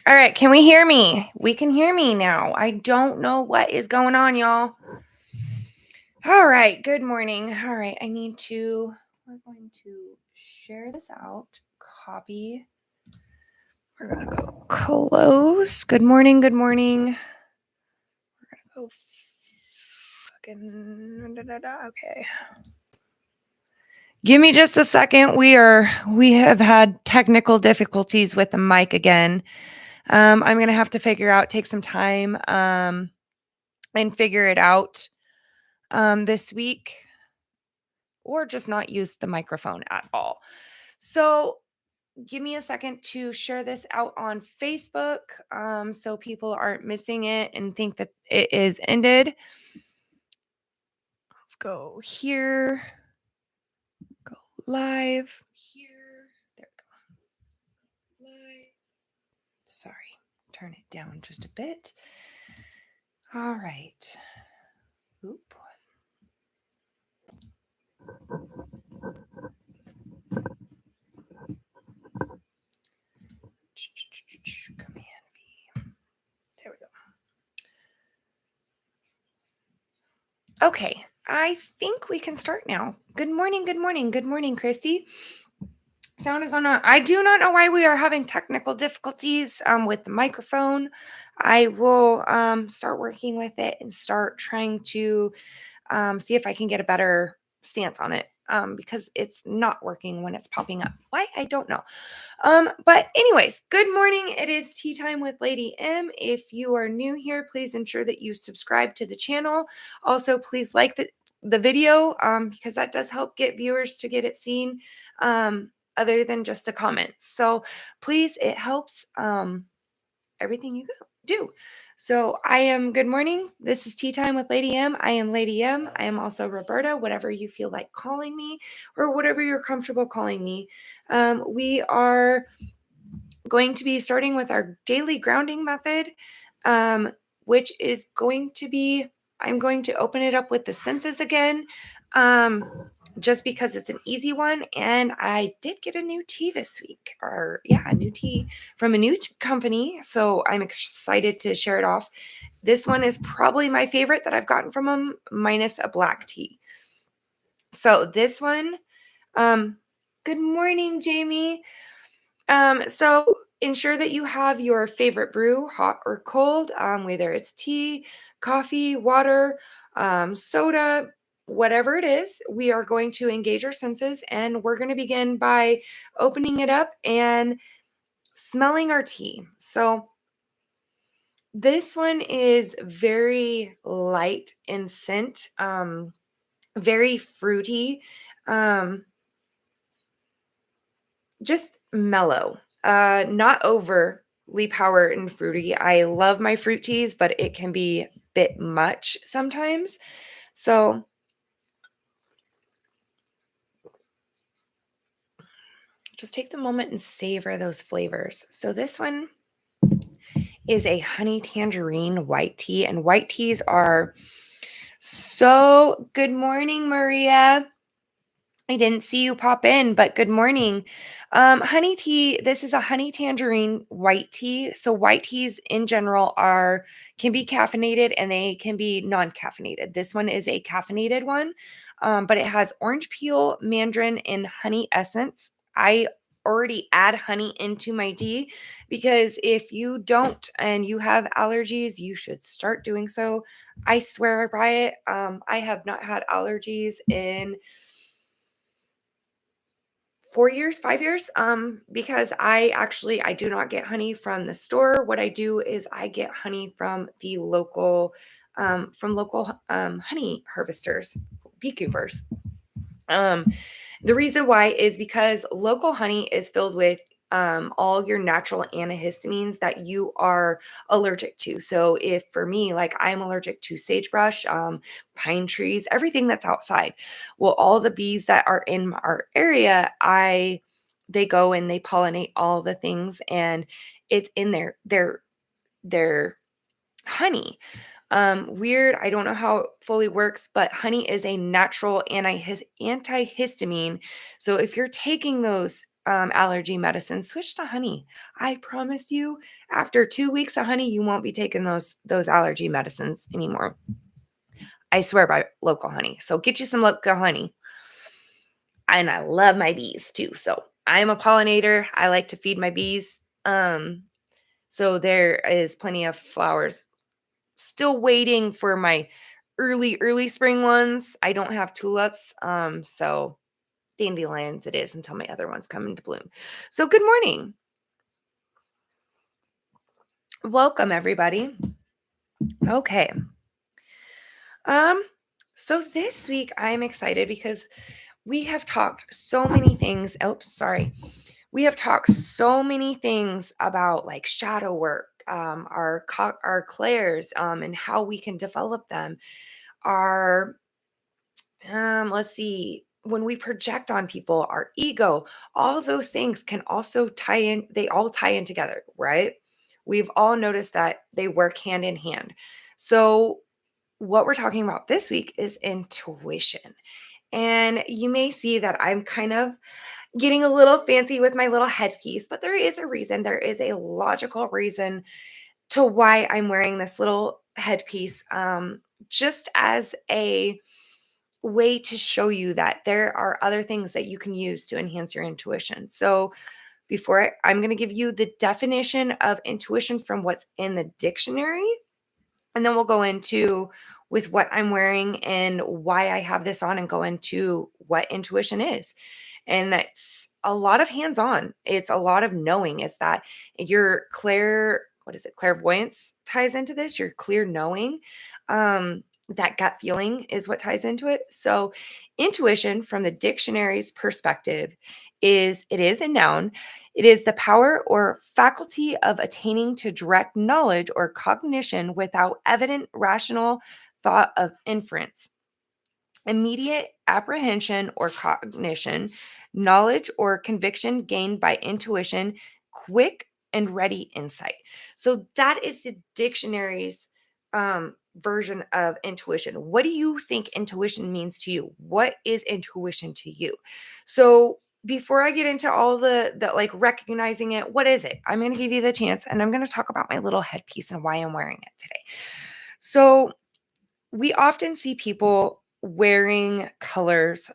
All right, can we hear me? We can hear me now. I don't know what is going on, y'all. All right, good morning. All right, we're going to share this out. Copy. We're going to go close. Good morning, good morning. We're going to go okay. Give me just a second. We have had technical difficulties with the mic again. I'm going to have to take some time and figure it out this week, or just not use the microphone at all. So give me a second to share this out on Facebook so people aren't missing it and think that it is ended. Let's go here, go live here. There we go. Live. Sorry, turn it down just a bit. All right. Oop. Command V. There we go. Okay, I think we can start now. Good morning, good morning, good morning, Christy. Sound is on. I do not know why we are having technical difficulties with the microphone. I will start working with it and start trying to see if I can get a better stance on it because it's not working when it's popping up. Why? I don't know. But anyways, good morning. It is tea time with Lady M. If you are new here, please ensure that you subscribe to the channel. Also, please like the video because that does help get viewers to get it seen other than just the comments. So please, it helps everything you do. So good morning. This is Tea Time with Lady M. I am Lady M. I am also Roberta, whatever you feel like calling me or whatever you're comfortable calling me. We are going to be starting with our daily grounding method, which is going to be, I'm going to open it up with the senses again, just because it's an easy one. And I did get a new tea this week, a new tea from a new company. So I'm excited to share it off. This one is probably my favorite that I've gotten from them, minus a black tea. So this one, good morning, Jamie. So ensure that you have your favorite brew, hot or cold, whether it's tea, coffee, water, soda, whatever it is. We are going to engage our senses, and we're going to begin by opening it up and smelling our tea. So this one is very light in scent, very fruity, just mellow, not overly power and fruity. I love my fruit teas, but it can be a bit much sometimes. So just take the moment and savor those flavors. So this one is a honey tangerine white tea, and white teas are so good morning, Maria. I didn't see you pop in, but good morning. Honey tea, this is a honey tangerine white tea. So white teas in general can be caffeinated and they can be non-caffeinated. This one is a caffeinated one, but it has orange peel, mandarin, and honey essence. I already add honey into my tea because if you don't and you have allergies, you should start doing so. I swear by it. I have not had allergies in 4 years, 5 years, because I do not get honey from the store. What I do is I get honey from the local, honey harvesters, beekeepers. Um, the reason why is because local honey is filled with all your natural antihistamines that you are allergic to. So if for me, like I'm allergic to sagebrush, pine trees, everything that's outside. Well, all the bees that are in our area, they go and they pollinate all the things, and it's in their honey. Weird. I don't know how it fully works, but honey is a natural antihistamine. So if you're taking those allergy medicine, switch to honey. I promise you, after 2 weeks of honey, you won't be taking those allergy medicines anymore. I swear by local honey. So get you some local honey. And I love my bees too. So I'm a pollinator. I like to feed my bees. So there is plenty of flowers still waiting for my early spring ones. I don't have tulips. So dandelions it is until my other ones come into bloom. So good morning. Welcome everybody. Okay. Um, so this week I'm excited because we have talked so many things. Oops, sorry. We have talked so many things about like shadow work, our clairs, and how we can develop them. Our let's see, when we project on people, our ego, all those things can also tie in. They all tie in together, right? We've all noticed that they work hand in hand. So what we're talking about this week is intuition. And you may see that I'm kind of getting a little fancy with my little headpiece, but there is a reason. There is a logical reason to why I'm wearing this little headpiece, just as a way to show you that there are other things that you can use to enhance your intuition. So, I'm going to give you the definition of intuition from what's in the dictionary, and then we'll go into with what I'm wearing and why I have this on and go into what intuition is. And it's a lot of hands-on. It's a lot of knowing. It's that your clairvoyance ties into this, your clear knowing. That gut feeling is what ties into it. So intuition from the dictionary's perspective is a noun. It is the power or faculty of attaining to direct knowledge or cognition without evident rational thought of inference. Immediate apprehension or cognition, knowledge or conviction gained by intuition, quick and ready insight. So that is the dictionary's version of intuition. What do you think intuition means to you? What is intuition to you? So before I get into all the like recognizing it, what is it? I'm going to give you the chance and I'm going to talk about my little headpiece and why I'm wearing it today. So we often see people wearing colors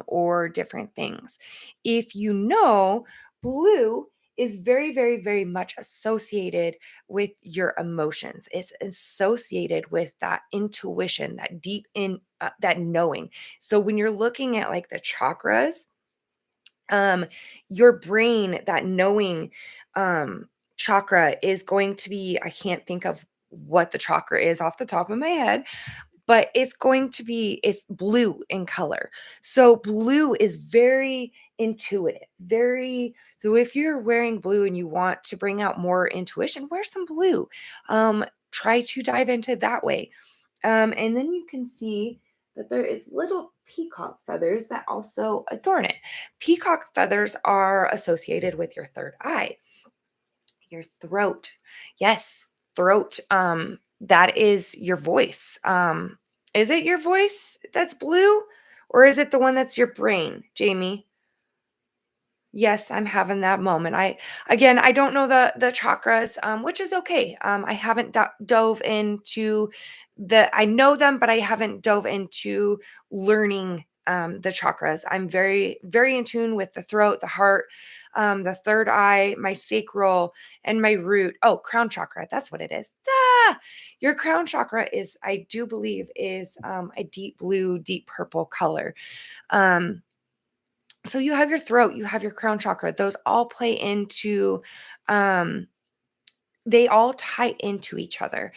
or different things. If you know, blue is very, very, very much associated with your emotions. It's associated with that intuition, that deep in that knowing. So when you're looking at like the chakras, um, your brain, that knowing chakra is going to be, I can't think of what the chakra is off the top of my head, but it's blue in color. So blue is very intuitive, so if you're wearing blue and you want to bring out more intuition, wear some blue. Try to dive into that way. And then you can see that there is little peacock feathers that also adorn it. Peacock feathers are associated with your third eye, your throat. Yes, throat. That is your voice. Is it your voice that's blue, or is it the one that's your brain, Jamie? Yes, I'm having that moment. I don't know the chakras, which is okay. I haven't dove into I know them, but I haven't dove into learning the chakras. I'm very, very in tune with the throat, the heart, the third eye, my sacral, and my root. Oh, crown chakra. That's what it is. Ah! Your crown chakra is, I do believe, is a deep blue, deep purple color. Um, so you have your throat, you have your crown chakra. Those all play into, um, they all tie into each other,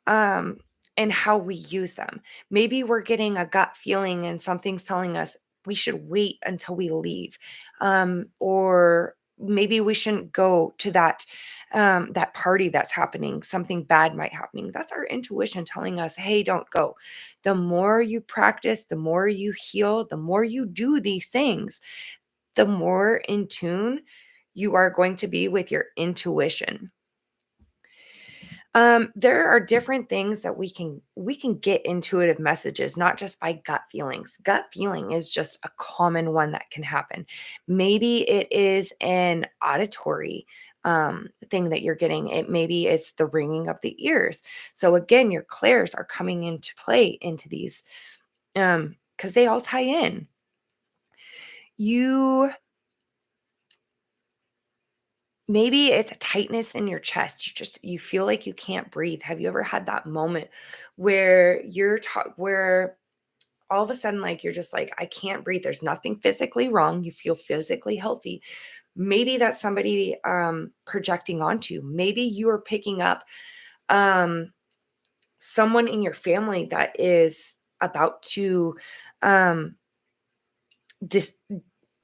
um, and how we use them. Maybe we're getting a gut feeling and something's telling us we should wait until we leave, or maybe we shouldn't go to that party that's happening. Something bad might happening. That's our intuition telling us, hey, don't go. The more you practice, the more you heal, the more you do these things, the more in tune you are going to be with your intuition. There are different things that we can get intuitive messages, not just by gut feelings. Gut feeling is just a common one that can happen. Maybe it is an auditory thing that you're getting. It maybe it's the ringing of the ears. So again, your clairs are coming into play into these because they all tie in. You Maybe it's a tightness in your chest. You feel like you can't breathe. Have you ever had that moment where where all of a sudden, like, you're just like, I can't breathe. There's nothing physically wrong. You feel physically healthy. Maybe that's somebody projecting onto you. Maybe you are picking up um someone in your family that is about to um dis-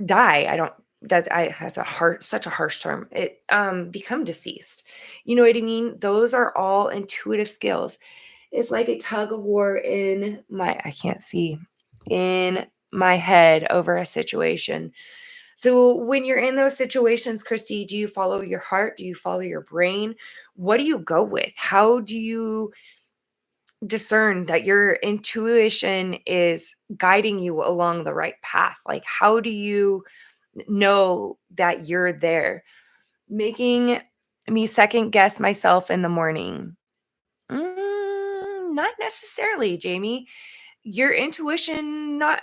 die. I don't that I That's a hard such a harsh term. It become deceased. You know what I mean? Those are all intuitive skills. It's like a tug of war in my I can't see in my head over a situation. So when you're in those situations, Christy, do you follow your heart? Do you follow your brain? What do you go with? How do you discern that your intuition is guiding you along the right path? Like, how do you know that you're there? Making me second guess myself in the morning. Not necessarily, Jamie. Your intuition, not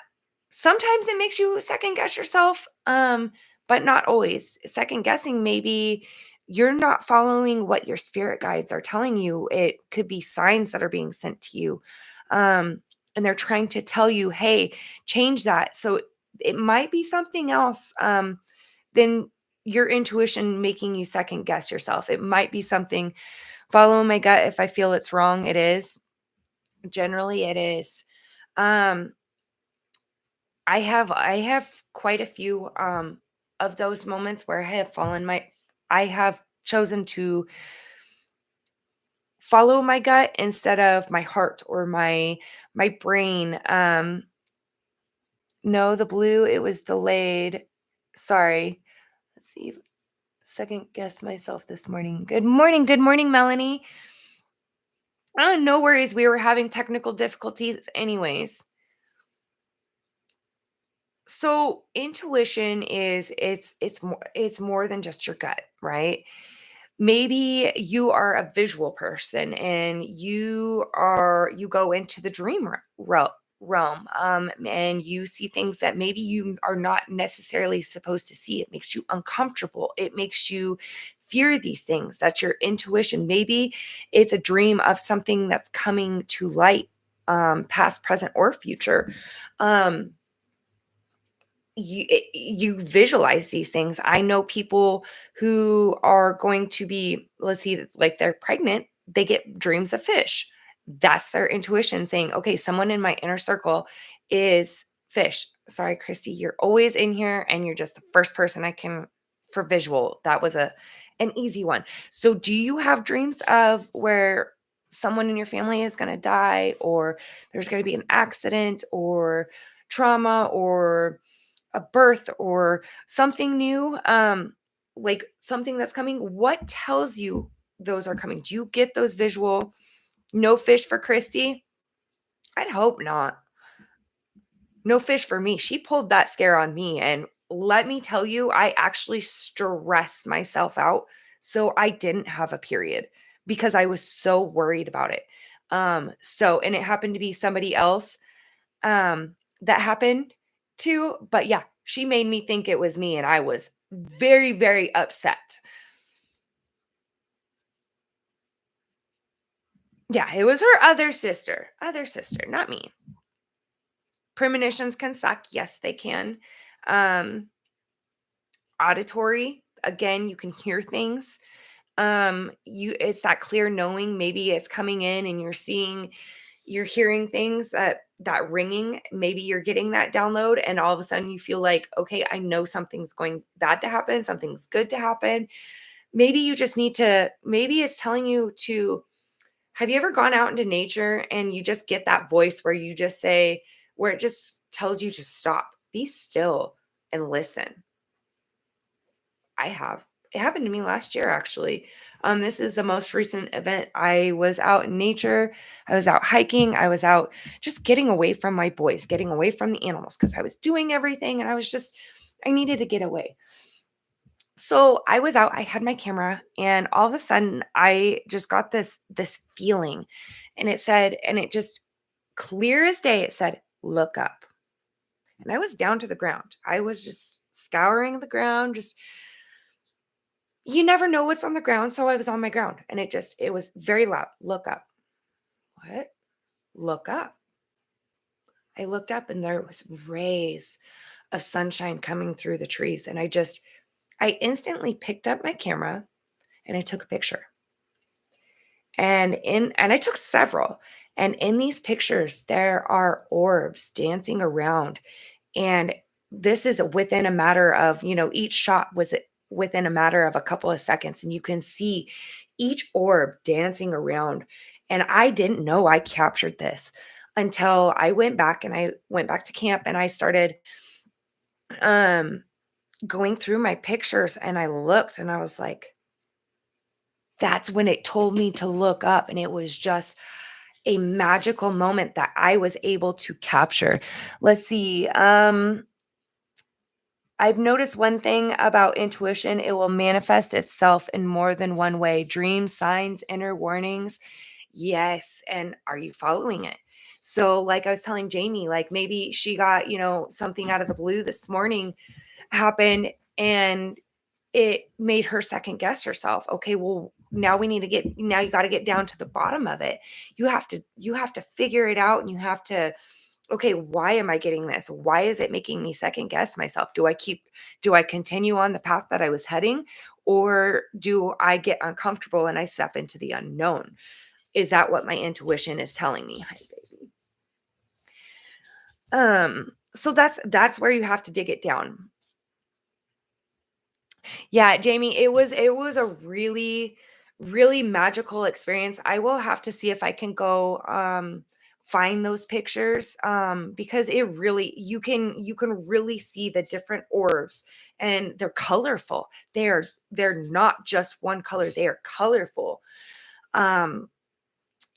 sometimes it makes you second guess yourself, but not always. Second guessing, maybe you're not following what your spirit guides are telling you. It could be signs that are being sent to you. And they're trying to tell you, hey, change that. So it might be something else than your intuition making you second guess yourself. It might be something, follow my gut. If I feel it's wrong, it is. Generally, it is. Um, I have quite a few of those moments where I have chosen to follow my gut instead of my heart or my brain. No, the blue, it was delayed. Sorry. Let's see. Second guess myself this morning. Good morning, Melanie. Oh, no worries. We were having technical difficulties anyways. So intuition is it's more than just your gut, right? Maybe you are a visual person and you go into the realm and you see things that maybe you are not necessarily supposed to see. It makes you uncomfortable. It makes you fear these things. That's your intuition. Maybe it's a dream of something that's coming to light, past, present, or future. um you visualize these things. I know people who are going to be, let's see, like, they're pregnant, they get dreams of fish. That's their intuition saying, okay, someone in my inner circle is fish. Sorry, Christy, you're always in here and you're just the first person I can for visual. That was an easy one. So do you have dreams of where someone in your family is going to die, or there's going to be an accident or trauma or a birth or something new, like something that's coming? What tells you those are coming? Do you get those visual? No fish for Christy? I'd hope not. No fish for me. She pulled that scare on me. And let me tell you, I actually stressed myself out so I didn't have a period because I was so worried about it. And it happened to be somebody else that happened to, but yeah, she made me think it was me and I was very, very upset. Yeah, it was her other sister, not me. Premonitions can suck. Yes, they can. Um, Auditory, again, you can hear things. You It's that clear knowing. Maybe it's coming in and you're hearing things, that ringing. Maybe you're getting that download and all of a sudden you feel like, okay, I know something's going bad to happen, something's good to happen. Maybe you just need to, maybe it's telling you to, have you ever gone out into nature and you just get that voice where you just say, where it just tells you to stop, be still, and listen? I have. It happened to me last year, actually. This is the most recent event. I was out in nature. I was out hiking. I was out just getting away from my boys, getting away from the animals because I was doing everything and I needed to get away. So I was out, I had my camera, and all of a sudden I just got this feeling. And it said, and it just clear as day, it said, look up. And I was down to the ground. I was just scouring the ground, just you never know what's on the ground. So I was on my ground and it was very loud. Look up. What? Look up. I looked up and there was rays of sunshine coming through the trees. And I instantly picked up my camera and I took a picture. And I took several. And in these pictures, there are orbs dancing around. And this is within a matter of, each shot was within a matter of a couple of seconds. And you can see each orb dancing around. And I didn't know I captured this until I went back to camp and I started um, going through my pictures and I looked and I was like, that's when it told me to look up. And it was just a magical moment that I was able to capture. Let's see. I've noticed one thing about intuition, it will manifest itself in more than one way. Dreams, signs, inner warnings. Yes. And are you following it? So, like I was telling Jamie, like maybe she got, something out of the blue this morning happened and it made her second guess herself. Okay, well, now you got to get down to the bottom of it. You have to figure it out and you have to okay, why am I getting this? Why is it making me second guess myself? Do I continue on the path that I was heading or do I get uncomfortable and I step into the unknown? Is that what my intuition is telling me? Hi, baby. So that's where you have to dig it down. Yeah, Jamie, it was a really, really magical experience. I will have to see if I can go find those pictures because it really you can really see the different orbs and they're colorful. They're not just one color, they are colorful. Um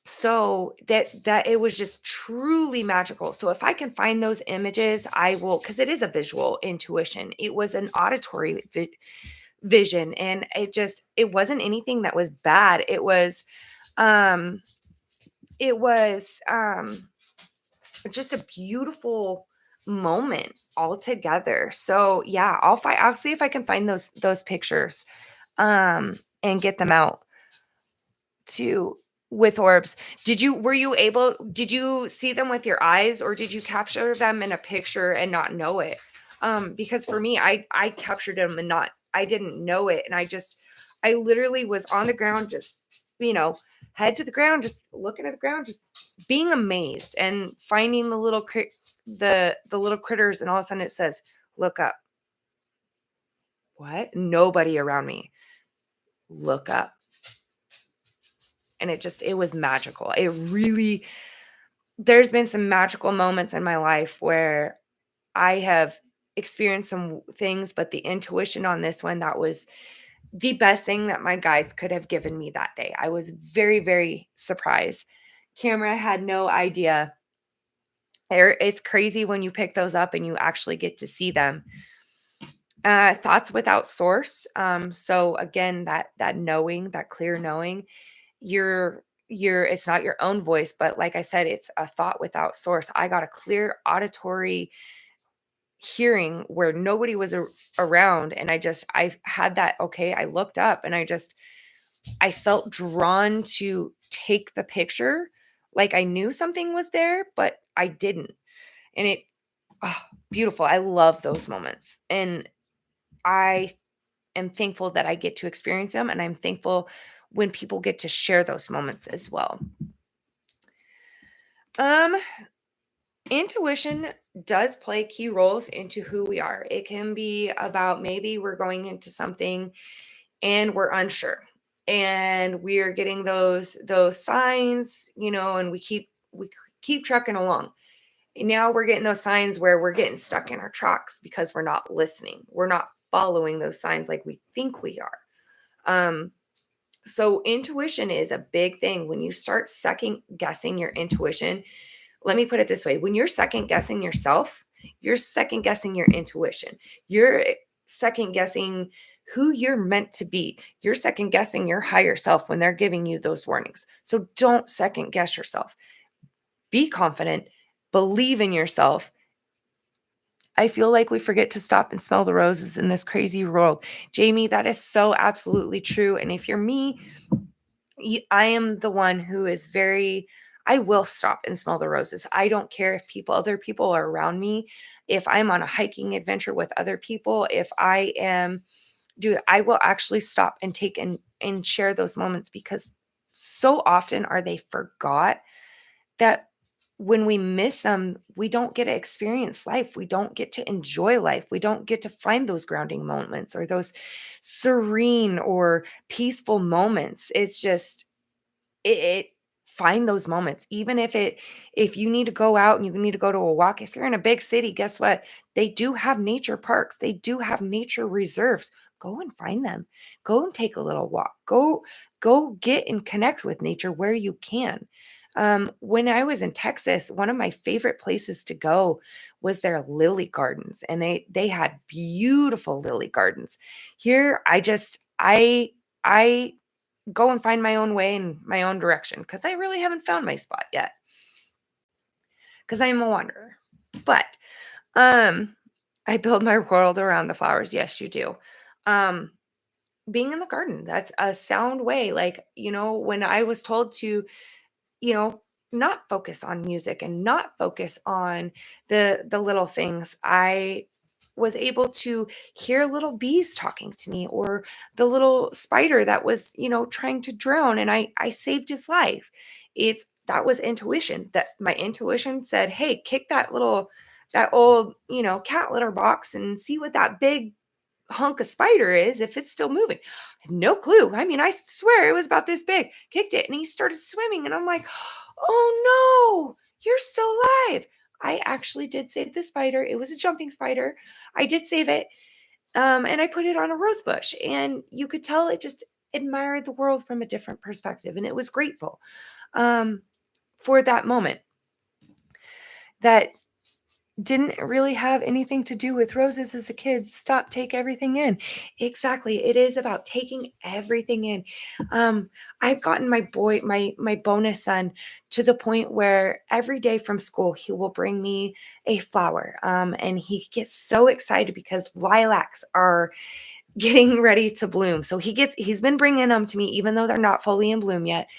so that it was just truly magical. So if I can find those images, I will, because it is a visual intuition. It was an auditory vision and it wasn't anything that was bad. Um it was just a beautiful moment altogether. So yeah, I'll see if I can find those pictures and get them out to with orbs. Did you see them with your eyes or did you capture them in a picture and not know it? Because for me, I captured them and not I didn't know it. And I literally was on the ground, just, head to the ground, just looking at the ground, just being amazed and finding the little critters. And all of a sudden it says, look up. What? Nobody around me. Look up. And it was magical. There's been some magical moments in my life where I have experienced some things, but the intuition on this one, that was the best thing that my guides could have given me that day. I was very, very surprised. Camera had no idea. It's crazy when you pick those up and you actually get to see them. Thoughts without source. So again, that knowing, that clear knowing, it's not your own voice, but like I said, it's a thought without source. I got a clear auditory hearing where nobody was around and I had that. Okay, I looked up and I felt drawn to take the picture, like I knew something was there but I didn't. And oh, beautiful. I love those moments and I am thankful that I get to experience them and I'm thankful when people get to share those moments as well. um Intuition does play key roles into who we are. It can be about maybe we're going into something and we're unsure and we're getting those signs, and we keep trucking along. And now we're getting those signs where we're getting stuck in our tracks because we're not listening. We're not following those signs like we think we are. Um, so intuition is a big thing. When you start second guessing your intuition, let me put it this way: when you're second guessing yourself, you're second guessing your intuition. You're second guessing who you're meant to be. You're second guessing your higher self when they're giving you those warnings. So don't second guess yourself. Be confident, believe in yourself. I feel like we forget to stop and smell the roses in this crazy world. Jamie, that is so absolutely true. And if you're me, I am the one who is very, I will stop and smell the roses. I don't care if other people are around me. If I'm on a hiking adventure with other people, if I am, I will actually stop and take and share those moments, because so often are they forgot that when we miss them, we don't get to experience life. We don't get to enjoy life. We don't get to find those grounding moments or those serene or peaceful moments. It's just, it find those moments, even if you need to go out and you need to go to a walk. If you're in a big city, guess what? They do have nature parks, they do have nature reserves. Go and find them. Go and take a little walk. Go get and connect with nature where you can. When I was in Texas, one of my favorite places to go was their lily gardens, and they had beautiful lily gardens. Here, I go and find my own way in my own direction, because I really haven't found my spot yet, because I'm a wanderer. But um I build my world around the flowers. Yes, you do. Um being in the garden, that's a sound way. Like, when I was told to, you know, not focus on music and not focus on the little things, I was able to hear little bees talking to me, or the little spider that was, trying to drown, and I saved his life. It's That was intuition. That my intuition said, "Hey, kick that old, cat litter box and see what that big hunk of spider is, if it's still moving." I had no clue. I mean, I swear it was about this big. Kicked it and he started swimming, and I'm like, "Oh no, you're still alive." I actually did save the spider. It was a jumping spider. I did save it. And I put it on a rose bush, and you could tell it just admired the world from a different perspective, and it was grateful um, for that moment that didn't really have anything to do with roses as a kid. Stop, take everything in. Exactly. It is about taking everything in. Um, I've gotten my bonus son to the point where every day from school, he will bring me a flower. And he gets so excited because lilacs are getting ready to bloom. So he's been bringing them to me, even though they're not fully in bloom yet.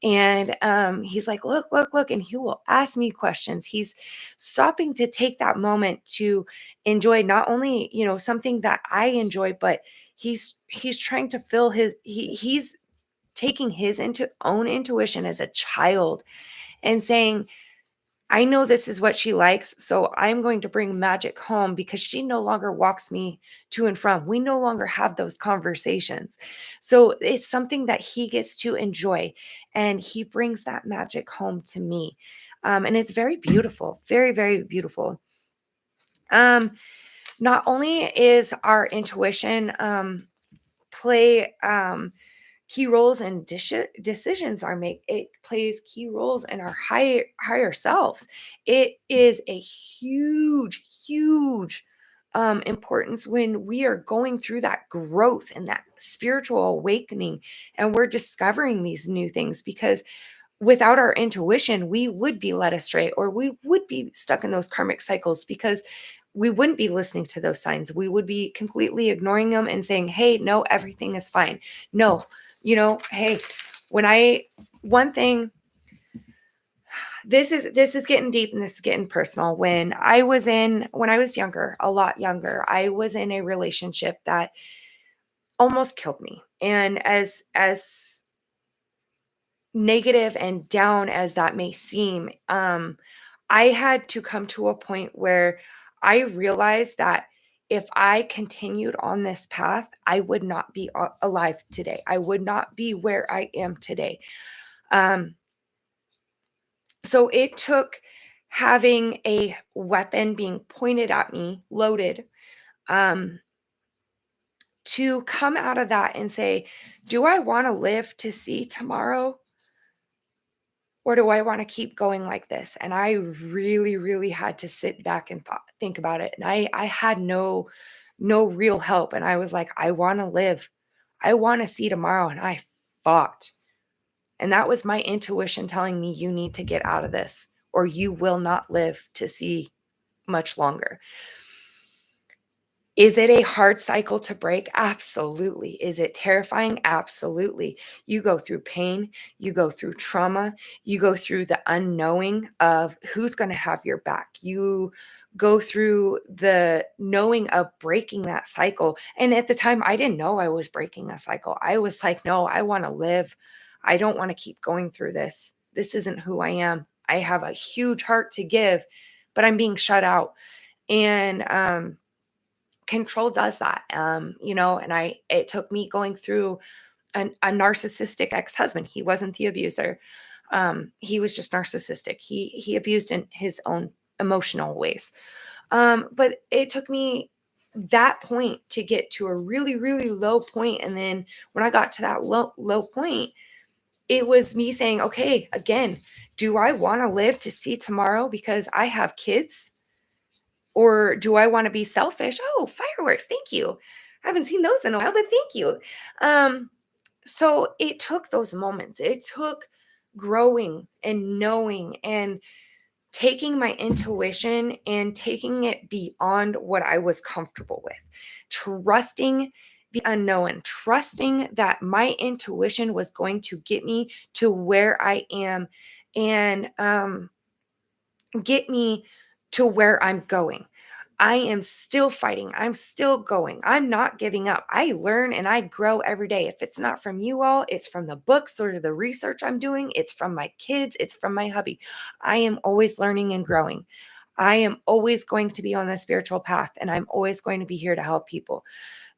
And he's like, "Look, look, look." And he will ask me questions. He's stopping to take that moment to enjoy not only, something that I enjoy, but he's trying to fill he's taking his into own intuition as a child and saying, "I know this is what she likes, so I'm going to bring magic home," because she no longer walks me to and from. We no longer have those conversations. So it's something that he gets to enjoy, and he brings that magic home to me. And it's very beautiful, very, very beautiful. Um, Not only is our intuition play key roles in decisions are make it plays key roles in our higher selves. It is a huge importance when we are going through that growth and that spiritual awakening, and we're discovering these new things, because without our intuition we would be led astray, or we would be stuck in those karmic cycles, because we wouldn't be listening to those signs. We would be completely ignoring them and saying, "Hey, no, everything is fine." No, hey, when I one thing, this is getting deep, and this is getting personal. When I was younger, a lot younger, I was in a relationship that almost killed me. And as negative and down as that may seem, I had to come to a point where I realized that if I continued on this path, I would not be alive today. I would not be where I am today. Um, so it took having a weapon being pointed at me, loaded, um, to come out of that and say, do I want to live to see tomorrow? Or do I want to keep going like this? And I really, really had to sit back and think about it. And I had no real help. And I was like, I want to live. I want to see tomorrow. And I fought. And that was my intuition telling me, you need to get out of this or you will not live to see much longer. Is it a hard cycle to break? Absolutely. Is it terrifying? Absolutely. You go through pain, you go through trauma, you go through the unknowing of who's going to have your back. You go through the knowing of breaking that cycle. And at the time, I didn't know I was breaking a cycle. I was like, no, I want to live. I don't want to keep going through this. This isn't who I am. I have a huge heart to give, but I'm being shut out. And control does that. And it took me going through a narcissistic ex-husband. He wasn't the abuser. He was just narcissistic. He abused in his own emotional ways. But it took me that point to get to a really, really low point. And then when I got to that low point, it was me saying, okay, again, do I want to live to see tomorrow because I have kids? Or do I want to be selfish? Oh, fireworks. Thank you. I haven't seen those in a while, but thank you. So it took those moments. It took growing and knowing and taking my intuition and taking it beyond what I was comfortable with, trusting the unknown, trusting that my intuition was going to get me to where I am and get me to where I'm going. I am still fighting. I'm still going. I'm not giving up. I learn and I grow every day. If it's not from you all, it's from the books or the research I'm doing. It's from my kids. It's from my hubby. I am always learning and growing. I am always going to be on the spiritual path and I'm always going to be here to help people.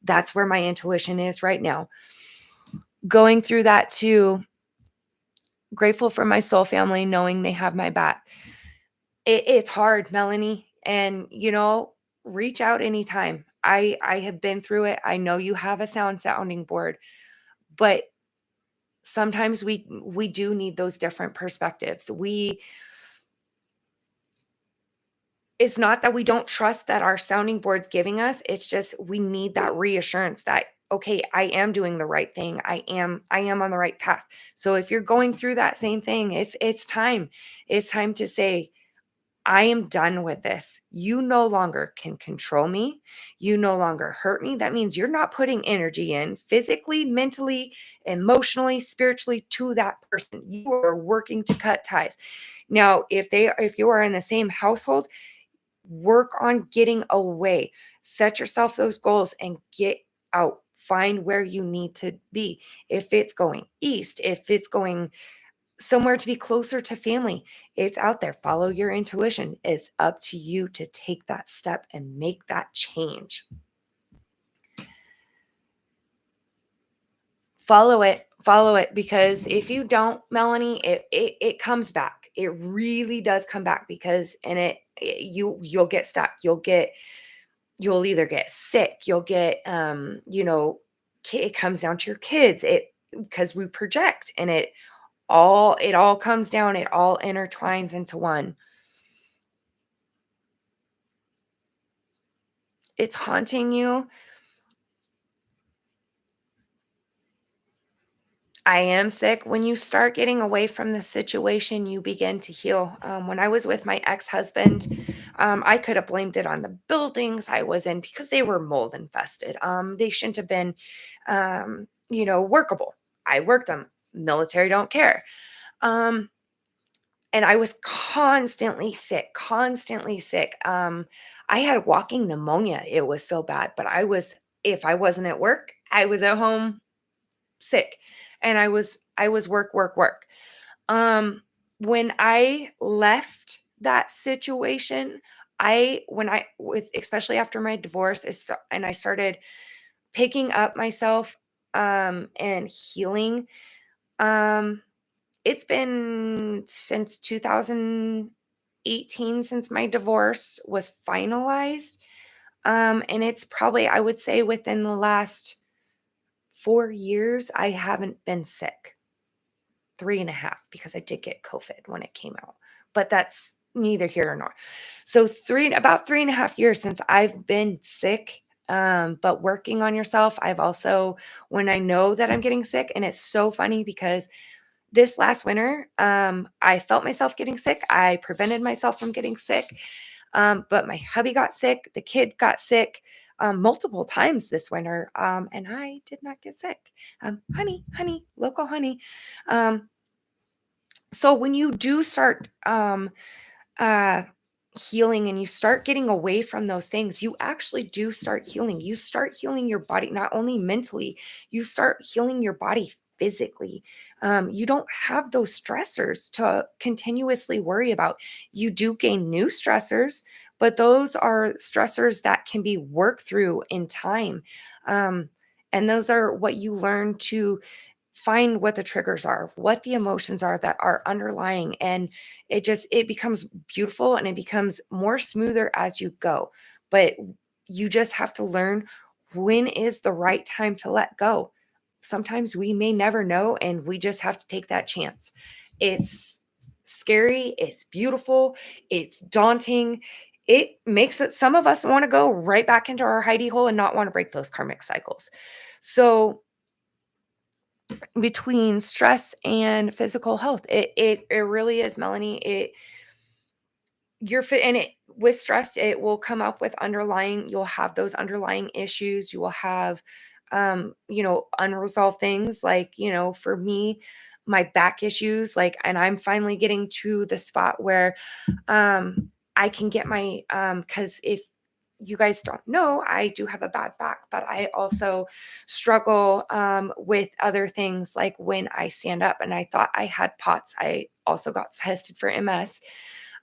That's where my intuition is right now. Going through that too, grateful for my soul family, knowing they have my back. It's hard, Melanie, and, reach out anytime. I have been through it. I know you have a sounding board, but sometimes we do need those different perspectives. It's not that we don't trust that our sounding board's giving us, it's just we need that reassurance that, okay, I am doing the right thing. I am on the right path. So if you're going through that same thing, it's time. It's time to say, I am done with this. You no longer can control me. You no longer hurt me. That means you're not putting energy in physically, mentally, emotionally, spiritually to that person. You are working to cut ties. Now, if you are in the same household, work on getting away. Set yourself those goals and get out. Find where you need to be. If it's going east, if it's going somewhere to be closer to family. It's out there. Follow your intuition. It's up to you to take that step and make that change. Follow it because if you don't, Melanie, it comes back. It really does come back because you'll get stuck. You'll either get sick, you'll get it comes down to your kids. It because we project and it all comes down, it all intertwines into one. It's haunting you. I am sick. When you start getting away from the situation, you begin to heal. When I was with my ex-husband, I could have blamed it on the buildings I was in because they were mold infested. They shouldn't have been, workable. I worked them. Military don't care. Um, and I was constantly sick, constantly sick. I had walking pneumonia. It was so bad, but if I wasn't at work, I was at home sick and I was work, work, work. When I left that situation, with especially after my divorce, and I started picking up myself, and healing. Um, it's been since 2018 since my divorce was finalized. And it's probably, I would say, within the last 4 years, I haven't been sick. 3.5 because I did get COVID when it came out, but that's neither here nor there. So about 3.5 years since I've been sick. But working on yourself, I've also, when I know that I'm getting sick, and it's so funny because this last winter, I felt myself getting sick. I prevented myself from getting sick. But my hubby got sick, the kid got sick multiple times this winter, and I did not get sick. Honey, local honey. Um, so when you do start uh, healing and you start getting away from those things, you actually do start healing. You start healing your body, not only mentally, you start healing your body physically. You don't have those stressors to continuously worry about. You do gain new stressors, but those are stressors that can be worked through in time. Um, and those are what you learn to find, what the triggers are, what the emotions are that are underlying, and it becomes beautiful and it becomes more smoother as you go. But you just have to learn when is the right time to let go. Sometimes we may never know, and we just have to take that chance. It's scary, it's beautiful, it's daunting. It makes it, some of us want to go right back into our hidey hole and not want to break those karmic cycles. So between stress and physical health, it really is, Melanie. It you're fit and it with stress, it will come up with underlying, you'll have those underlying issues. You will have unresolved things, like, for me, my back issues, like, and I'm finally getting to the spot where I can get my because if you guys don't know, I do have a bad back, but I also struggle with other things, like when I stand up. And I thought I had POTS. I also got tested for MS,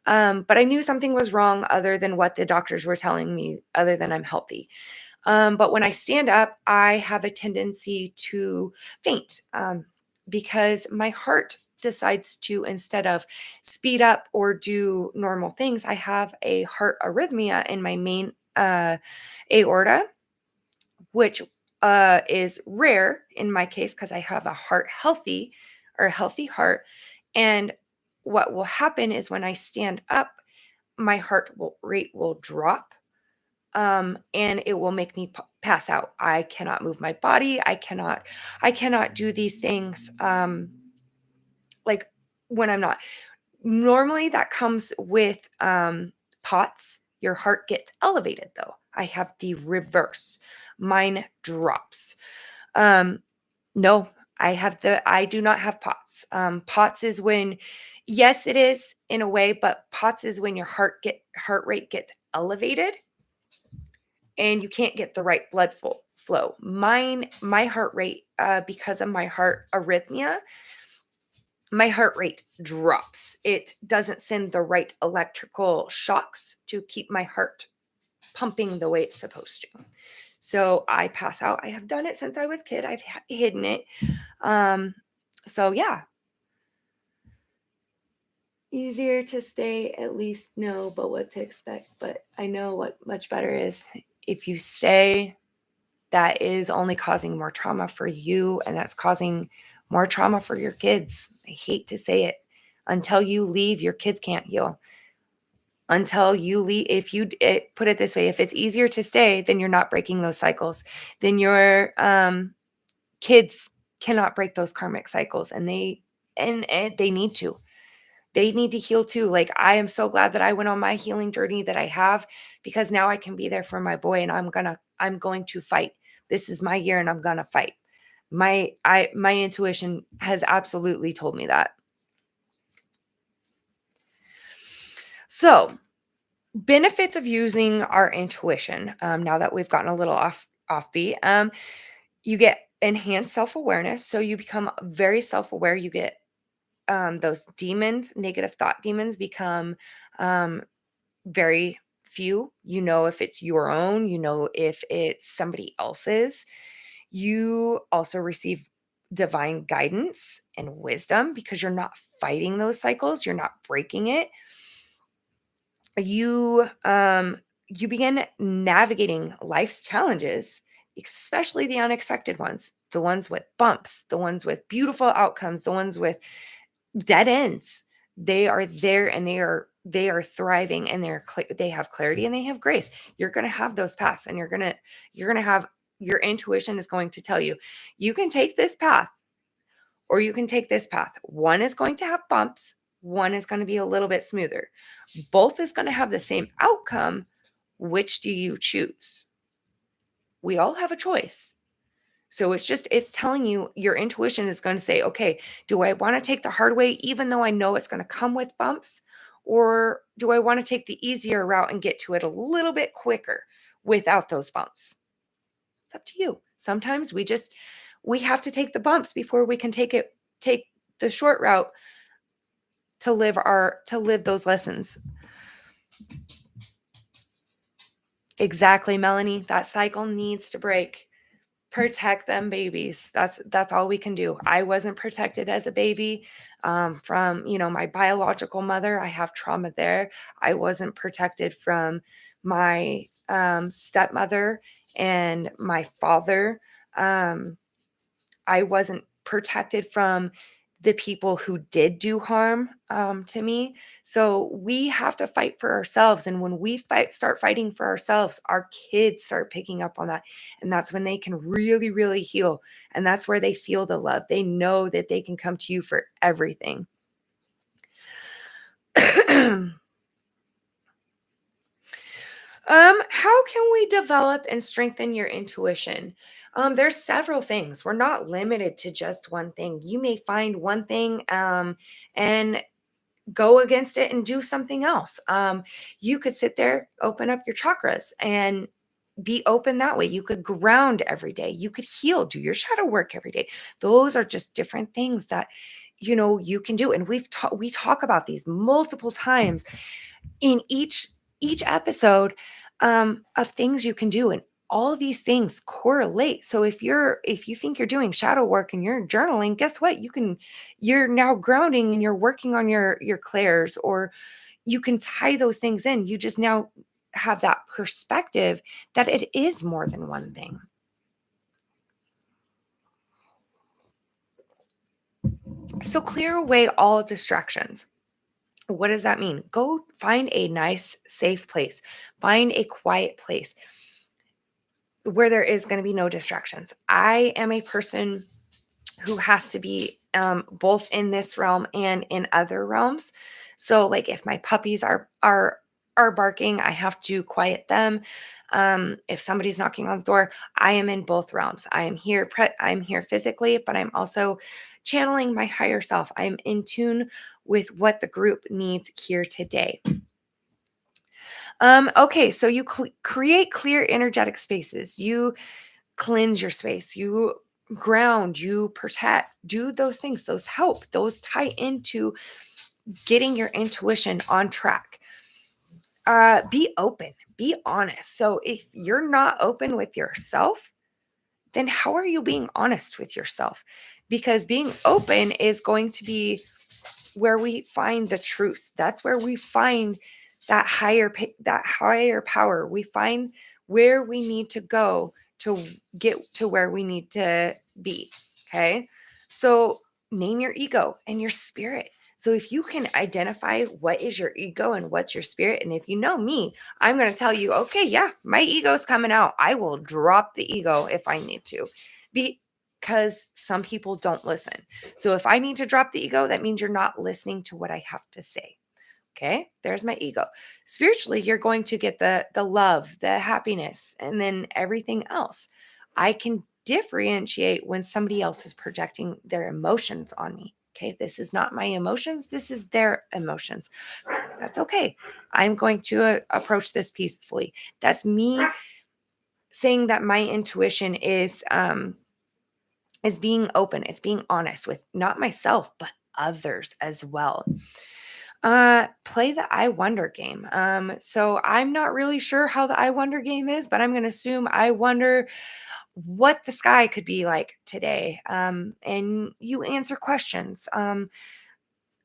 but I knew something was wrong other than what the doctors were telling me, other than I'm healthy. But when I stand up, I have a tendency to faint, because my heart decides to, instead of speed up or do normal things, I have a heart arrhythmia in my main aorta, which is rare in my case because I have a heart healthy, or a healthy heart. And what will happen is when I stand up, my rate will drop, and it will make me pass out. I cannot move my body. I cannot do these things, like when I'm not. Normally that comes with POTS. Your heart gets elevated though. I have the reverse. Mine drops. Um, no, I do not have POTS. POTS is when, yes, it is in a way, but POTS is when your heart rate gets elevated and you can't get the right blood flow. My heart rate, because of my heart arrhythmia, my heart rate drops. It doesn't send the right electrical shocks to keep my heart pumping the way it's supposed to. So I pass out. I have done it since I was a kid. I've hidden it. Um, so yeah, easier to stay, at least know, but what to expect. But I know what much better is. If you stay, that is only causing more trauma for you, and that's causing more trauma for your kids. I hate to say it. Until you leave, your kids can't heal. Until you leave, if you put it this way, if it's easier to stay, then you're not breaking those cycles. Then your kids cannot break those karmic cycles, and and they need to. They need to heal too. Like, I am so glad that I went on my healing journey that I have, because now I can be there for my boy, and I'm going to fight. This is my year and I'm going to fight. My intuition has absolutely told me that. So, benefits of using our intuition. Now that we've gotten a little offbeat, you get enhanced self-awareness. So you become very self-aware. You get those demons, negative thought demons, become very few. You know if it's your own, you know if it's somebody else's. You also receive divine guidance and wisdom because you're not fighting those cycles, you're not breaking it. You begin navigating life's challenges, especially the unexpected ones. the ones with bumps, the ones with beautiful outcomes, the ones with dead ends. They are there and they are thriving, and they have clarity and they have grace. You're going to have those paths, and you're going to have your intuition is going to tell you, you can take this path or you can take this path. One is going to have bumps, one is going to be a little bit smoother. Both is going to have the same outcome. Which do you choose? We all have a choice. So it's telling you, your intuition is going to say, okay, do I want to take the hard way, even though I know it's going to come with bumps? Or do I want to take the easier route and get to it a little bit quicker without those bumps? It's up to you. Sometimes we have to take the bumps before we can take the short route to live those lessons. Exactly, Melanie. That cycle needs to break. Protect them babies. That's all we can do. I wasn't protected as a baby from my biological mother. I have trauma there. I wasn't protected from my stepmother and my father. I wasn't protected from the people who did do harm to me. So we have to fight for ourselves. And when we start fighting for ourselves, our kids start picking up on that. And that's when they can really, really heal. And that's where they feel the love. They know that they can come to you for everything. How can we develop and strengthen your intuition? There's several things. We're not limited to just one thing. You may find one thing and go against it and do something else. You could sit there, open up your chakras, and be open that way. You could ground every day. You could heal, do your shadow work every day. Those are just different things that you can do. And we talk about these multiple times in each episode of things you can do, and all of these things correlate. So if you think you're doing shadow work and you're journaling, guess what? You're now grounding and you're working on your clairs, or you can tie those things in. You just now have that perspective that it is more than one thing. So clear away all distractions. What does that mean? Go find a nice, safe place. Find a quiet place where there is going to be no distractions. I am a person who has to be both in this realm and in other realms. So, like, if my puppies are barking, I have to quiet them. If somebody's knocking on the door, I am in both realms. I am here. I'm here physically, but I'm also channeling my higher self. I'm in tune with what the group needs here today. Okay, so you create clear energetic spaces. You cleanse your space. You ground, you protect, do those things. Those help. Those tie into getting your intuition on track. Be open, be honest. So if you're not open with yourself, then how are you being honest with yourself? Because being open is going to be where we find the truth. That's where we find that higher power. We find where we need to go to get to where we need to be. Okay? So name your ego and your spirit. So if you can identify what is your ego and what's your spirit, and if you know me, I'm going to tell you, okay, yeah, my ego's coming out. I will drop the ego if I need to. Because some people don't listen. So if I need to drop the ego, that means you're not listening to what I have to say. Okay, there's my ego. Spiritually, you're going to get the love, the happiness, and then everything else. I can differentiate when somebody else is projecting their emotions on me. Okay, this is not my emotions. This is their emotions. That's okay. I'm going to approach this peacefully. That's me saying that my intuition is being open. It's being honest with not myself, but others as well. Play the I wonder game. So I'm not really sure how the I wonder game is, but I'm going to assume I wonder what the sky could be like today. And you answer questions,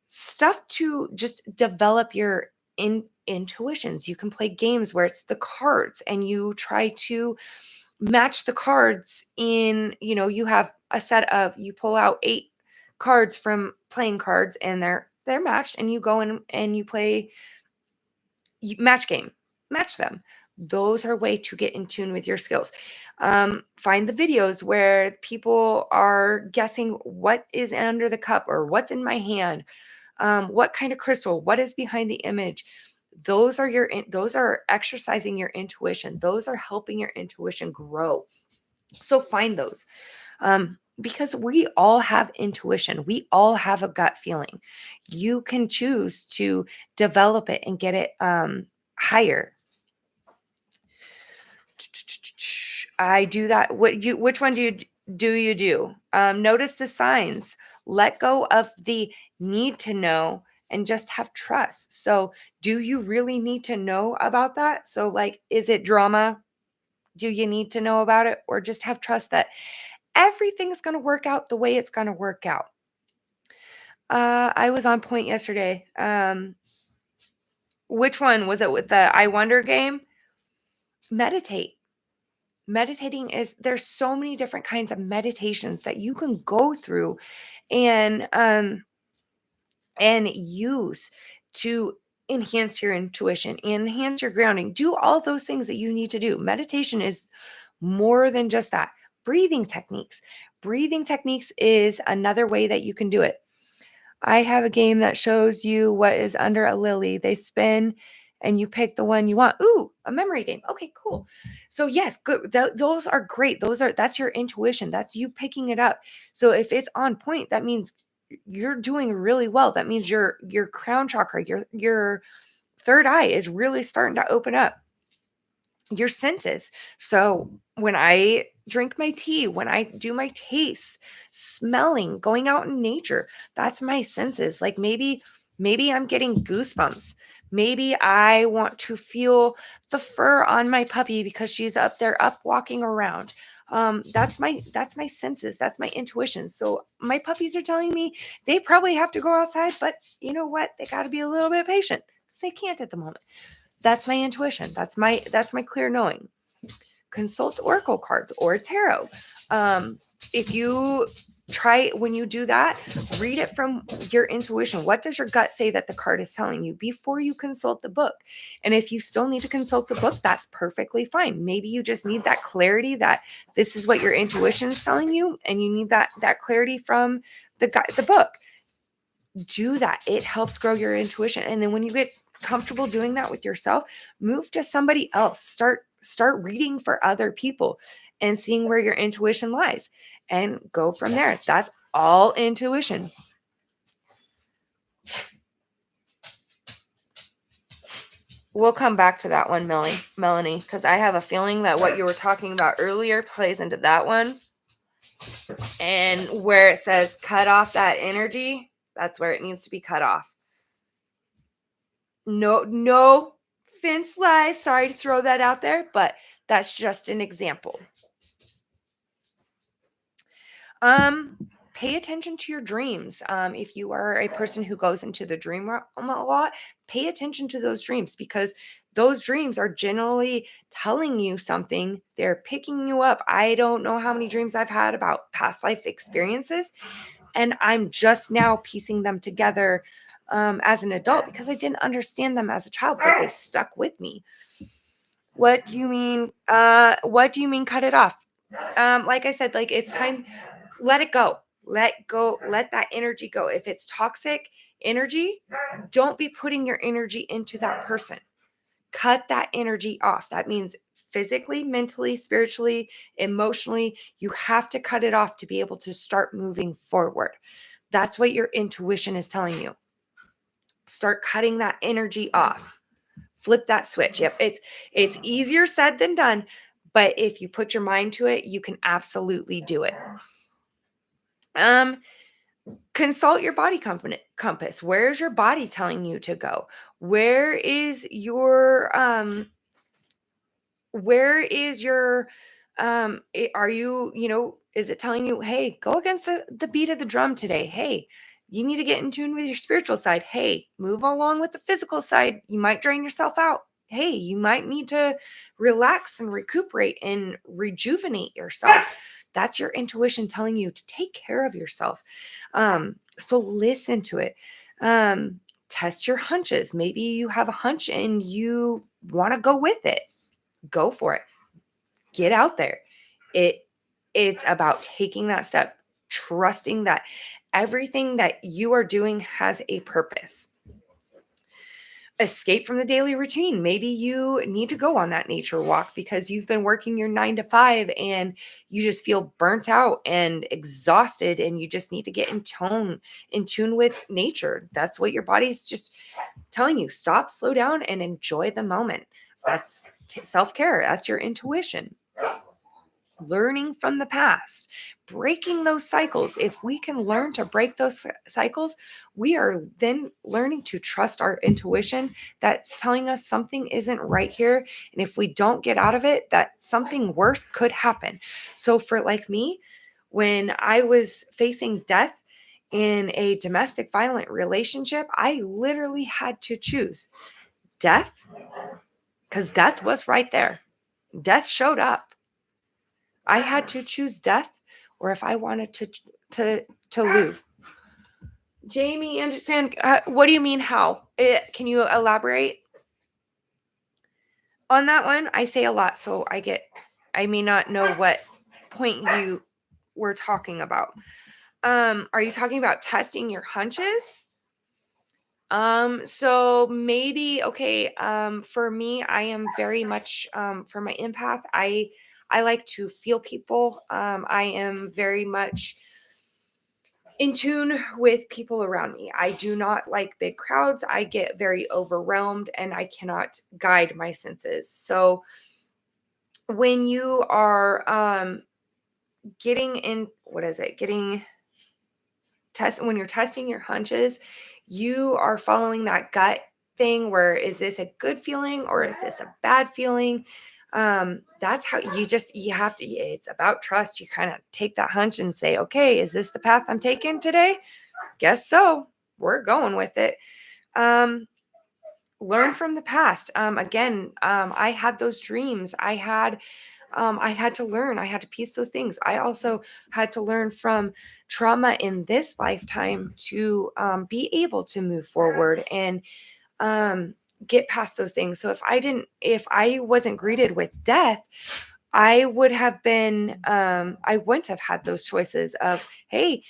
stuff to just develop your intuitions. You can play games where it's the cards and you try to match the cards in, you have a set of, you pull out 8 cards from playing cards, and they're matched, and you go in and you play match game, match them. Those are a way to get in tune with your skills. Find the videos where people are guessing what is under the cup or what's in my hand, what kind of crystal, what is behind the image. Those are exercising your intuition. Those are helping your intuition grow. So find those. Because we all have intuition. We all have a gut feeling. You can choose to develop it and get it higher. I do that. Which one do you do? Notice the signs. Let go of the need to know and just have trust. So, do you really need to know about that? So, like, is it drama? Do you need to know about it, or just have trust that everything's going to work out the way it's going to work out? I was on point yesterday. Which one was it with the I Wonder game? Meditate. Meditating there's so many different kinds of meditations that you can go through and use to enhance your intuition, enhance your grounding, do all those things that you need to do. Meditation is more than just that. Breathing techniques is another way that you can do it. I have a game that shows you what is under a lily. They spin and you pick the one you want. Ooh, a memory game. Okay, cool. So yes, good. Those are great. That's your intuition. That's you picking it up. So if it's on point, that means you're doing really well. That means your crown chakra, your third eye is really starting to open up. Your senses. So when I drink my tea, when I do my taste, smelling, going out in nature, that's my senses. Like maybe I'm getting goosebumps. Maybe I want to feel the fur on my puppy because she's up there up walking around. That's my senses. That's my intuition. So my puppies are telling me they probably have to go outside, but you know what? They got to be a little bit patient because they can't at the moment. That's my intuition. That's my clear knowing. Consult oracle cards or tarot. If you try, when you do that, read it from your intuition. What does your gut say that the card is telling you before you consult the book? And if you still need to consult the book, that's perfectly fine. Maybe you just need that clarity that this is what your intuition is telling you, and you need that clarity from the book. Do that. It helps grow your intuition. And then when you get comfortable doing that with yourself, move to somebody else. Start reading for other people and seeing where your intuition lies and go from there. That's all intuition. We'll come back to that one, Melanie, because I have a feeling that what you were talking about earlier plays into that one. And where it says cut off that energy, that's where it needs to be cut off. No fence lies. Sorry to throw that out there, but that's just an example. Pay attention to your dreams. If you are a person who goes into the dream realm a lot, pay attention to those dreams, because those dreams are generally telling you something. They're picking you up. I don't know how many dreams I've had about past life experiences, and I'm just now piecing them together as an adult because I didn't understand them as a child, but they stuck with me. What do you mean? What do you mean cut it off? Like I said, like it's time, let it go. Let that energy go. If it's toxic energy, don't be putting your energy into that person. Cut that energy off. That means physically, mentally, spiritually, emotionally, you have to cut it off to be able to start moving forward. That's what your intuition is telling you. Start cutting that energy off. Flip that switch. Yep. It's easier said than done, but if you put your mind to it, you can absolutely do it. Consult your body compass. Where is your body telling you to go? Where is your are you, is it telling you, hey, go against the beat of the drum today? Hey, you need to get in tune with your spiritual side. Hey, move along with the physical side. You might drain yourself out. hey, you might need to relax and recuperate and rejuvenate yourself. That's your intuition telling you to take care of yourself. So listen to it. Test your hunches. Maybe you have a hunch and you want to go with it. Go for it. Get out there. It's about taking that step, trusting that everything that you are doing has a purpose. Escape from the daily routine. Maybe you need to go on that nature walk because you've been working your 9 to 5 and you just feel burnt out and exhausted, and you just need to get in tune with nature. That's what your body's just telling you. Stop, slow down, and enjoy the moment. That's self-care. That's your intuition. Learning from the past, breaking those cycles. If we can learn to break those cycles, we are then learning to trust our intuition that's telling us something isn't right here. And if we don't get out of it, that something worse could happen. So for like me, when I was facing death in a domestic violent relationship, I literally had to choose death, because death was right there. Death showed up. I had to choose death, or if I wanted to live. Jamie, understand? What do you mean? How? Can you elaborate on that one? I say a lot, so I may not know what point you were talking about. Are you talking about testing your hunches? So maybe, okay, for me, I am very much, for my empath, I like to feel people. I am very much in tune with people around me. I do not like big crowds. I get very overwhelmed and I cannot guide my senses. So when you are, getting in, what is it? When you're testing your hunches, you are following that gut thing where, is this a good feeling or is this a bad feeling? That's how you have to, it's about trust. You kind of take that hunch and say, okay, is this the path I'm taking today? Guess so. We're going with it. Learn from the past. Again, I had those dreams. I had to learn. I had to piece those things. I also had to learn from trauma in this lifetime to be able to move forward and get past those things. So if I wasn't greeted with death, I would have been, I wouldn't have had those choices of, hey,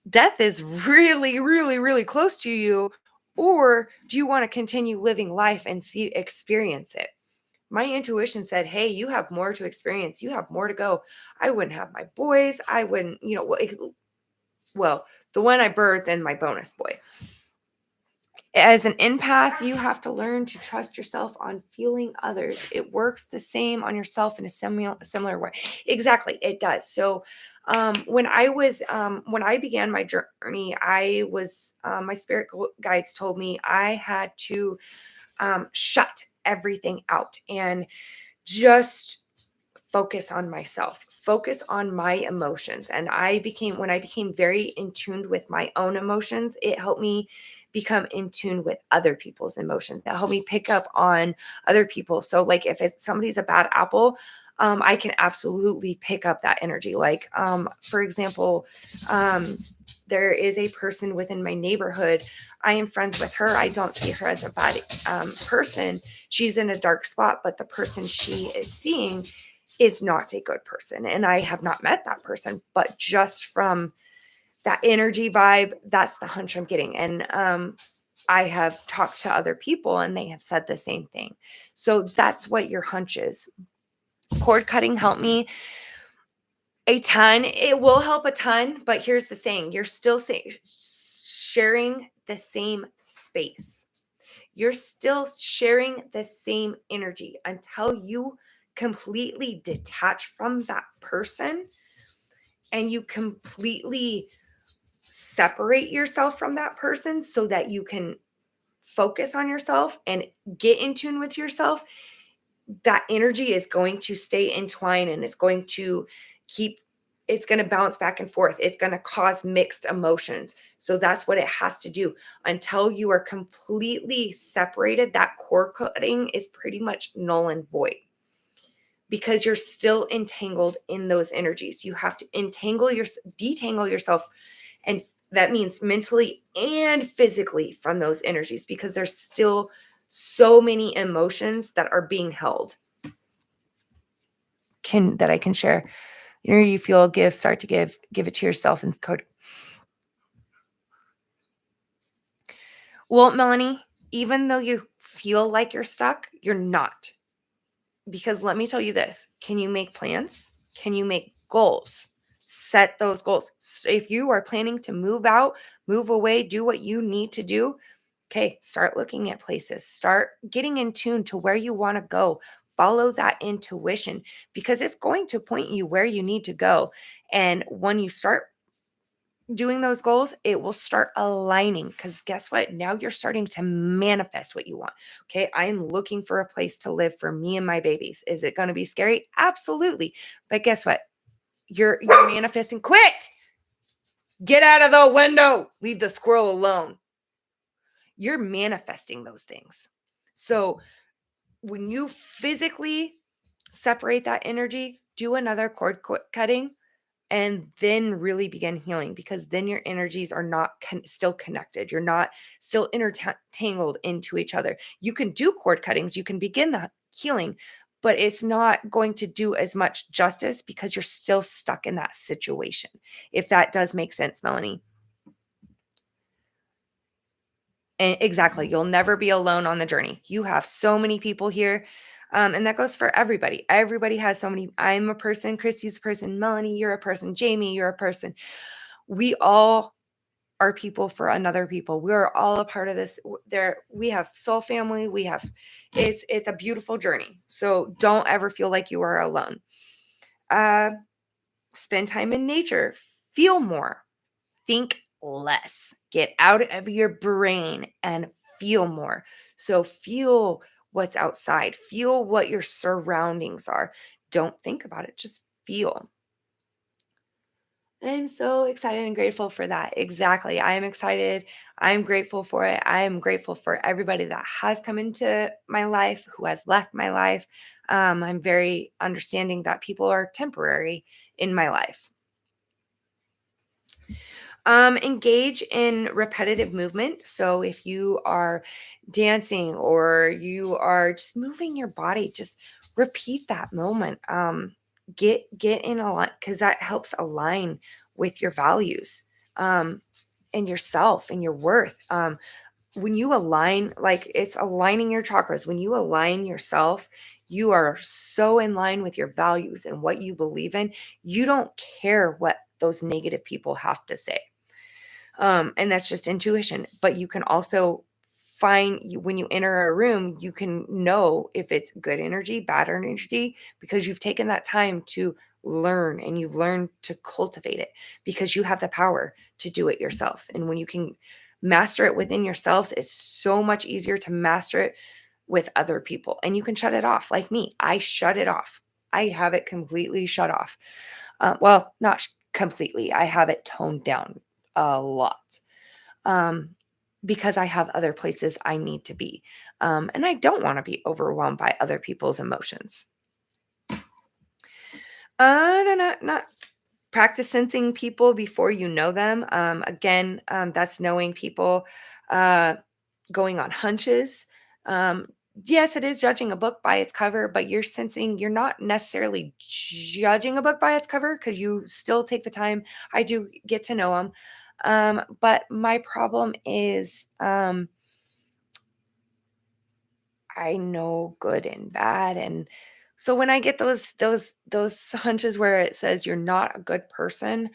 death is really, really, really close to you, or do you want to continue living life and experience it? My intuition said, hey, you have more to experience. You have more to go. I wouldn't have my boys. I wouldn't, well, the one I birthed and my bonus boy. As an empath, you have to learn to trust yourself on feeling others. It works the same on yourself in a similar way. Exactly, it does. So when I began my journey, my spirit guides told me I had to shut everything out and just focus on myself, focus on my emotions. And when I became very in tune with my own emotions, it helped me become in tune with other people's emotions. That helped me pick up on other people. So like if somebody's a bad apple, I can absolutely pick up that energy. Like, for example, there is a person within my neighborhood. I am friends with her. I don't see her as a bad person. She's in a dark spot, but the person she is seeing is not a good person. And I have not met that person, but just from that energy vibe, that's the hunch I'm getting. And I have talked to other people and they have said the same thing. So that's what your hunch is. Cord cutting helped me a ton. It will help a ton, but here's the thing. You're still sharing the same space. You're still sharing the same energy until you completely detach from that person and you completely separate yourself from that person so that you can focus on yourself and get in tune with yourself. That energy is going to stay entwined and it's going to keep it's going to bounce back and forth. It's going to cause mixed emotions. So that's what it has to do. Until you are completely separated, that cord cutting is pretty much null and void because you're still entangled in those energies. You have to detangle yourself. And that means mentally and physically from those energies because there's still so many emotions that are being held that I can share. You feel, start to give it to yourself and code. Well, Melanie, even though you feel like you're stuck, you're not. Because let me tell you this, can you make plans? Can you make goals? Set those goals. If you are planning to move out, move away, do what you need to do, okay, start looking at places. Start getting in tune to where you want to go. Follow that intuition because it's going to point you where you need to go. And when you start doing those goals, it will start aligning because guess what? Now you're starting to manifest what you want. Okay, I am looking for a place to live for me and my babies. Is it going to be scary? Absolutely. But guess what? You're manifesting. Quit. Get out of the window. Leave the squirrel alone. You're manifesting those things. So when you physically separate that energy, do another cord cutting and then really begin healing because then your energies are not still connected. You're not still intertangled into each other. You can do cord cuttings, you can begin that healing, but it's not going to do as much justice because you're still stuck in that situation. If that does make sense, Melanie. And exactly, you'll never be alone on the journey. You have so many people here. And that goes for everybody. Everybody has so many. I'm a person, Christy's a person, Melanie, you're a person, Jamie, you're a person. We all are people for another people. We are all a part of this. We have soul family. It's a beautiful journey. So don't ever feel like you are alone. Spend time in nature, feel more, think less, get out of your brain and feel more. So feel what's outside, feel what your surroundings are. Don't think about it, just feel. I'm so excited and grateful for that. Exactly. I am excited. I'm grateful for it. I am grateful for everybody that has come into my life, who has left my life. I'm very understanding that people are temporary in my life. Engage in repetitive movement. So if you are dancing or you are just moving your body, just repeat that moment. Get in a line because that helps align with your values and yourself and your worth. When you align, like it's aligning your chakras, when you align yourself, you are so in line with your values and what you believe in. You don't care what those negative people have to say. And that's just intuition. But you can also when you enter a room, you can know if it's good energy, bad energy, because you've taken that time to learn and you've learned to cultivate it because you have the power to do it yourselves. And when you can master it within yourselves, it's so much easier to master it with other people. And you can shut it off like me. I shut it off. I have it completely shut off. Well, not completely. I have it toned down a lot because I have other places I need to be. And I don't want to be overwhelmed by other people's emotions. Not practice sensing people before you know them. Again, that's knowing people, going on hunches. Yes, it is judging a book by its cover, but you're not necessarily judging a book by its cover because you still take the time. I do get to know them. But my problem is I know good and bad. And so when I get those hunches where it says you're not a good person,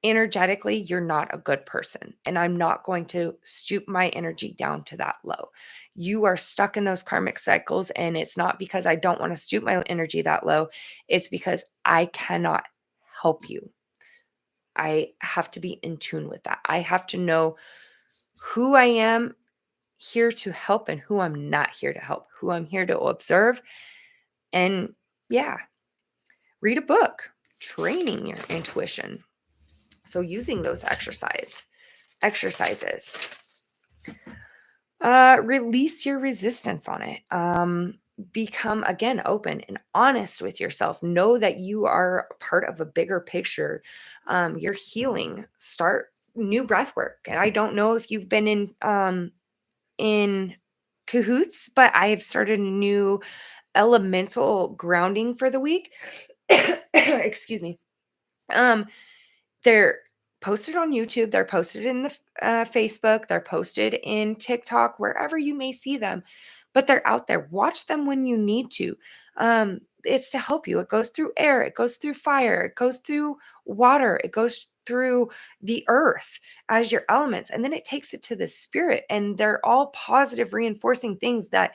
energetically, you're not a good person. And I'm not going to stoop my energy down to that low. You are stuck in those karmic cycles. And it's not because I don't want to stoop my energy that low. It's because I cannot help you. I have to be in tune with that. I have to know who I am here to help and who I'm not here to help, who I'm here to observe. And yeah, read a book. training your intuition. So using those exercises, release your resistance on it. Become again open and honest with yourself. Know that you are part of a bigger picture. You're healing. Start new breath work. And I don't know if you've been in cahoots, but I have started a new elemental grounding for the week. Excuse me. They're posted on YouTube, they're posted in the Facebook, they're posted in TikTok, wherever you may see them, but they're out there. Watch them when you need to. It's to help you. It goes through air, it goes through fire, it goes through water, it goes through the earth as your elements, and then it takes it to the spirit. And they're all positive, reinforcing things that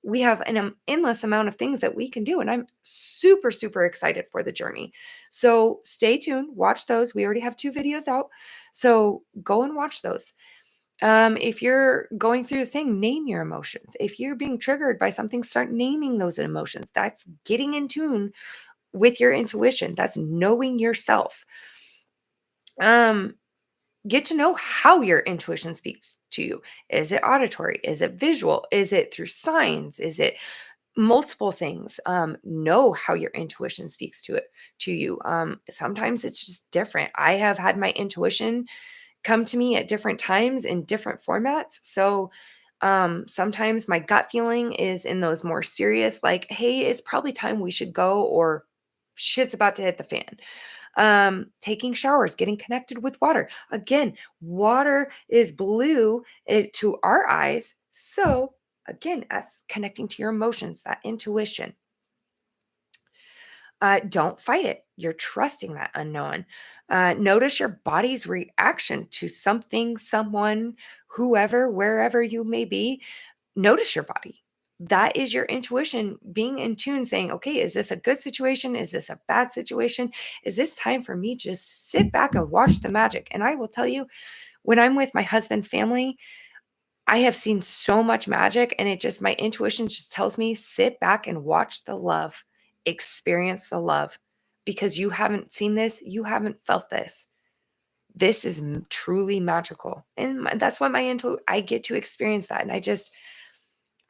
we have an endless amount of things that we can do. And I'm super, super excited for the journey. So stay tuned, watch those. We already have 2 videos out. So go and watch those. If you're going through a thing, name your emotions. If you're being triggered by something, start naming those emotions. That's getting in tune with your intuition. That's knowing yourself. Get to know how your intuition speaks to you. Is it auditory? Is it visual? Is it through signs? Is it multiple things? Know how your intuition speaks to you. Sometimes it's just different. I have had my intuition come to me at different times in different formats. So sometimes my gut feeling is in those more serious, like, hey, it's probably time we should go, or shit's about to hit the fan. Taking showers, getting connected with water. Again, water is blue to our eyes. So again, that's connecting to your emotions, that intuition. Don't fight it. You're trusting that unknown. Notice your body's reaction to something, someone, whoever, wherever you may be. Notice your body. That is your intuition being in tune, saying, okay, is this a good situation? Is this a bad situation? Is this time for me to just sit back and watch the magic? And I will tell you, when I'm with my husband's family, I have seen so much magic, and my intuition just tells me, sit back and watch the love, experience the love, because you haven't seen this, you haven't felt this. This is truly magical. And that's why I get to experience that. And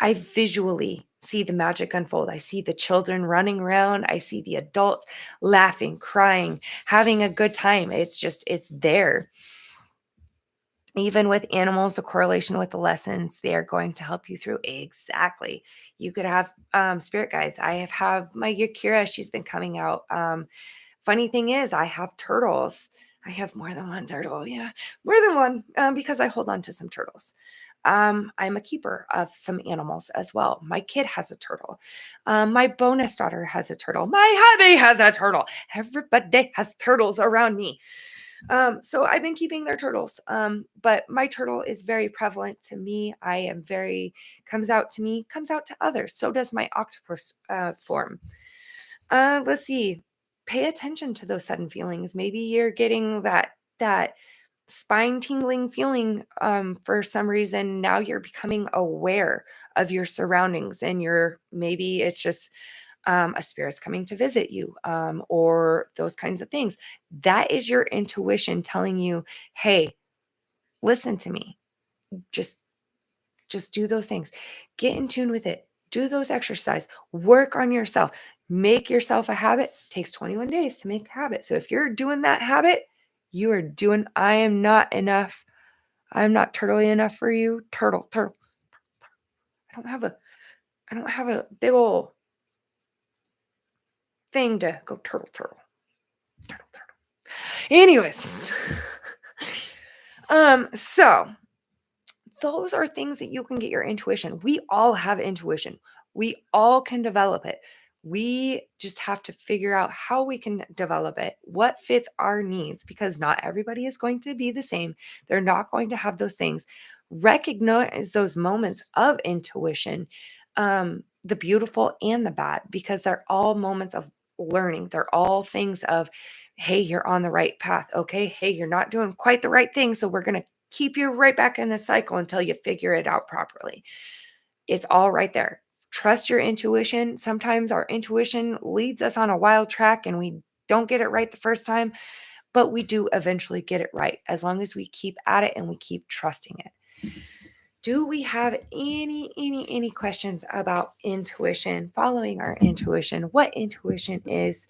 I visually see the magic unfold. I see the children running around. I see the adults laughing, crying, having a good time. It's there. Even with animals, the correlation with the lessons they are going to help you through. Exactly. You could have spirit guides. I have my Yakira. She's been coming out. Funny thing is, I have turtles. I have more than one turtle. Yeah, more than one, because I hold on to some turtles. I'm a keeper of some animals as well. My kid has a turtle. My bonus daughter has a turtle. My hubby has a turtle. Everybody has turtles around me. So I've been keeping their turtles. But my turtle is very prevalent to me. Comes out to me, comes out to others. So does my octopus form. Let's see. Pay attention to those sudden feelings. Maybe you're getting that spine tingling feeling for some reason. Now you're becoming aware of your surroundings, and maybe it's just a spirit's coming to visit you, or those kinds of things. That is your intuition telling you, hey, listen to me. Just do those things. Get in tune with it. Do those exercise. Work on yourself. Make yourself a habit. It takes 21 days to make a habit. So if you're doing that habit, you are doing, I am not enough. I'm not turtly enough for you. Turtle. I don't have a big old thing to go turtle. Anyways. So those are things that you can get your intuition. We all have intuition. We all can develop it. We just have to figure out how we can develop it, what fits our needs, because not everybody is going to be the same. They're not going to have those things. Recognize those moments of intuition, the beautiful and the bad, because they're all moments of learning. They're all things of, hey, you're on the right path. Okay. Hey, you're not doing quite the right thing. So we're going to keep you right back in the cycle until you figure it out properly. It's all right there. Trust your intuition. Sometimes our intuition leads us on a wild track and we don't get it right the first time, but we do eventually get it right as long as we keep at it and we keep trusting it. Do we have any questions about intuition, following our intuition, what intuition is?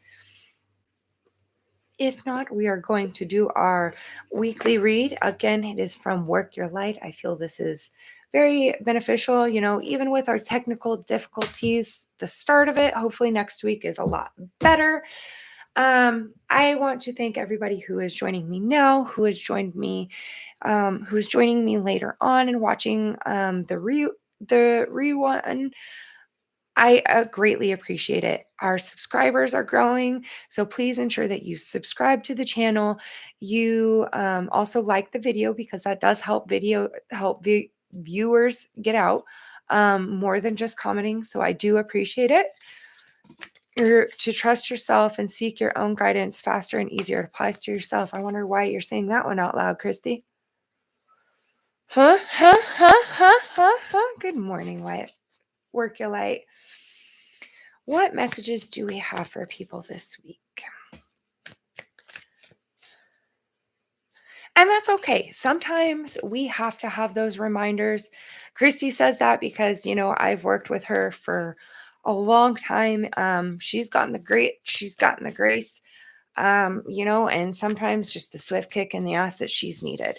If not, we are going to do our weekly read. Again, it is from Work Your Light. I feel this is very beneficial, even with our technical difficulties, the start of it, hopefully next week is a lot better. I want to thank everybody who is joining me now, who has joined me, who's joining me later on and watching the rerun. I greatly appreciate it. Our subscribers are growing, so please ensure that you subscribe to the channel. You also like the video because that does help viewers get out more than just commenting. So I do appreciate it. To trust yourself and seek your own guidance faster and easier. It applies to yourself. I wonder why you're saying that one out loud, Christy. Huh? Good morning, Wyatt. Work Your Light. What messages do we have for people this week? And that's okay. Sometimes we have to have those reminders. Christy says that because, I've worked with her for a long time. She's gotten the grace, and sometimes just the swift kick in the ass that she's needed.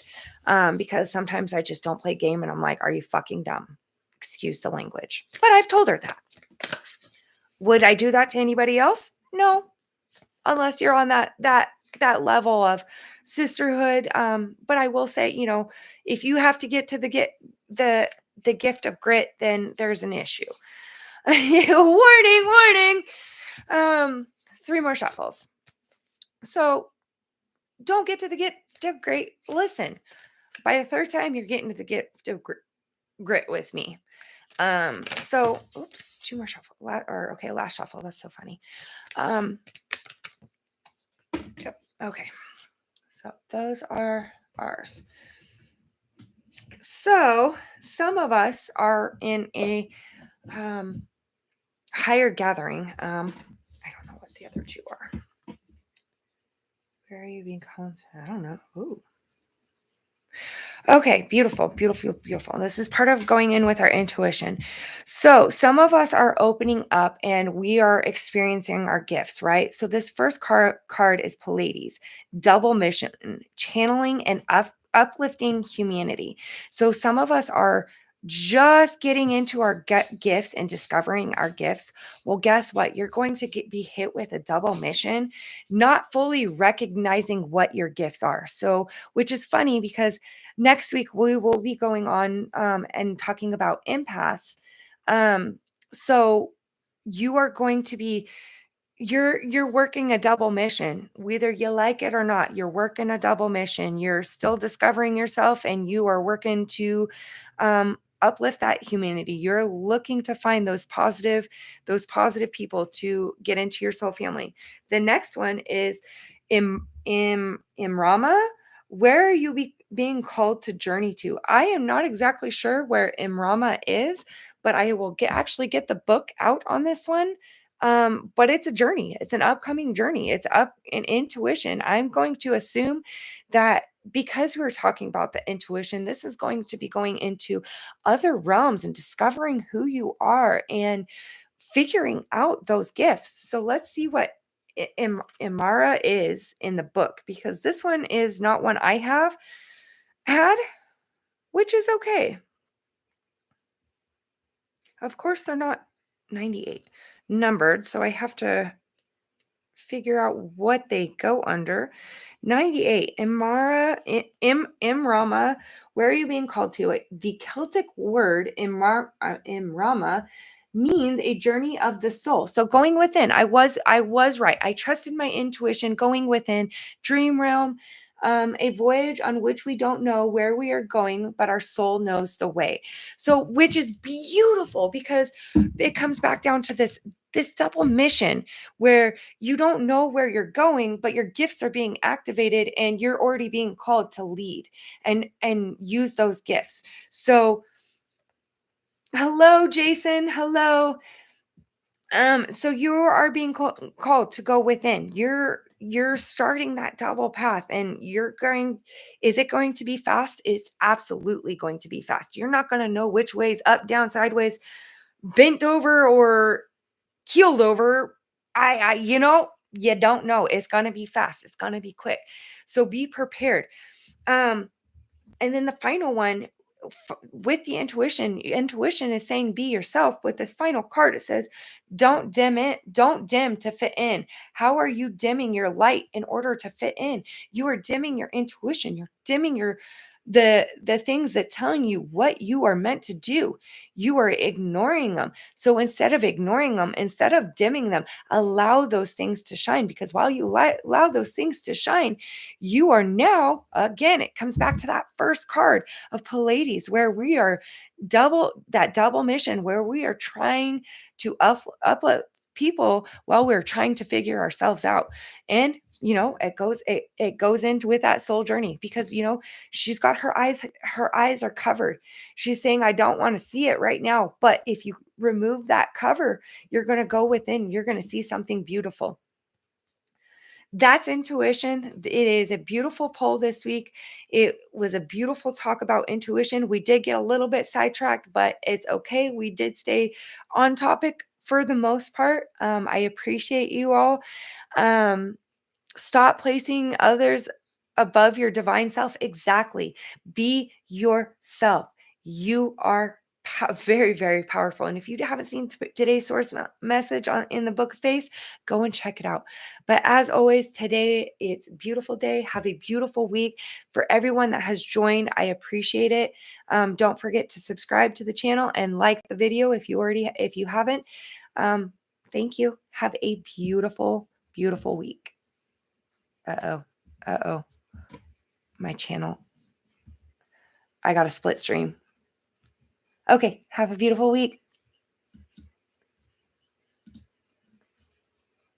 Because sometimes I just don't play game and I'm like, are you fucking dumb? Excuse the language. But I've told her that. Would I do that to anybody else? No, unless you're on that level of sisterhood. But I will say, if you have to get to the gift of grit, then there's an issue. Warning. 3 more shuffles. So don't get to the gift of grit. Listen, by the 3rd time, you're getting to the gift of grit with me. So, oops, 2 more shuffle. Last shuffle. That's so funny. Yep. Okay. So those are ours. So some of us are in a higher gathering. I don't know what the other 2 are. Where are you being called? I don't know. Ooh. Okay, beautiful. This is part of going in with our intuition. So some of us are opening up and we are experiencing our gifts, right? So this first card is Pleiades, double mission, channeling and uplifting humanity. So some of us are just getting into our gifts and discovering our gifts. Well, guess what? You're going to be hit with a double mission, not fully recognizing what your gifts are. So, which is funny because next week we will be going on and talking about empaths. So you are going to be you're working a double mission, whether you like it or not. You're working a double mission. You're still discovering yourself and you are working to uplift that humanity. You're looking to find those positive people to get into your soul family. The next one is Imrama. Where are you being called to journey to? I am not exactly sure where Imrama is, but I will actually get the book out on this one. But it's a journey. It's an upcoming journey. It's up in intuition. I'm going to assume that because we're talking about the intuition, this is going to be going into other realms and discovering who you are and figuring out those gifts. So let's see what Imara is in the book, because this one is not one I have had, which is okay. Of course, they're not 98 numbered, so I have to figure out what they go under. 98, Imrama, where are you being called to? The Celtic word Imrama means a journey of the soul. So going within, I was right. I trusted my intuition, going within, dream realm, a voyage on which we don't know where we are going, but our soul knows the way. So, which is beautiful because it comes back down to this double mission where you don't know where you're going, but your gifts are being activated and you're already being called to lead and use those gifts. So hello, Jason. Hello. So you are being called to go within. you're starting that double path and is it going to be fast? It's absolutely going to be fast. You're not going to know which way is up, down, sideways, bent over, or keeled over. You don't know. It's going to be fast. It's going to be quick. So be prepared. Um, and then the final one, with the intuition is saying be yourself. With this final card, it says don't dim to fit in. How are you dimming your light in order to fit in? You are dimming your intuition. You're dimming the things that telling you what you are meant to do. You are ignoring them. So instead of ignoring them, instead of dimming them, allow those things to shine, because while you allow those things to shine, you are now, again, it comes back to that first card of Pleiades, where we are double mission, where we are trying to uplift people while we're trying to figure ourselves out. And it goes into with that soul journey, because she's got her eyes are covered. She's saying, I don't want to see it right now, but if you remove that cover, you're going to go within, you're going to see something beautiful. That's intuition. It is a beautiful poll this week. It was a beautiful talk about intuition. We did get a little bit sidetracked, but it's okay. We did stay on topic for the most part. I appreciate you all. Um, Stop placing others above your divine self. Exactly. Be yourself. You are very, very powerful. And if you haven't seen today's source message in the Book of Face, go and check it out. But as always, today it's a beautiful day. Have a beautiful week. For everyone that has joined, I appreciate it. Don't forget to subscribe to the channel and like the video if you haven't. Thank you. Have a beautiful, beautiful week. Uh-oh. Uh-oh. My channel. I got a split stream. Okay. Have a beautiful week.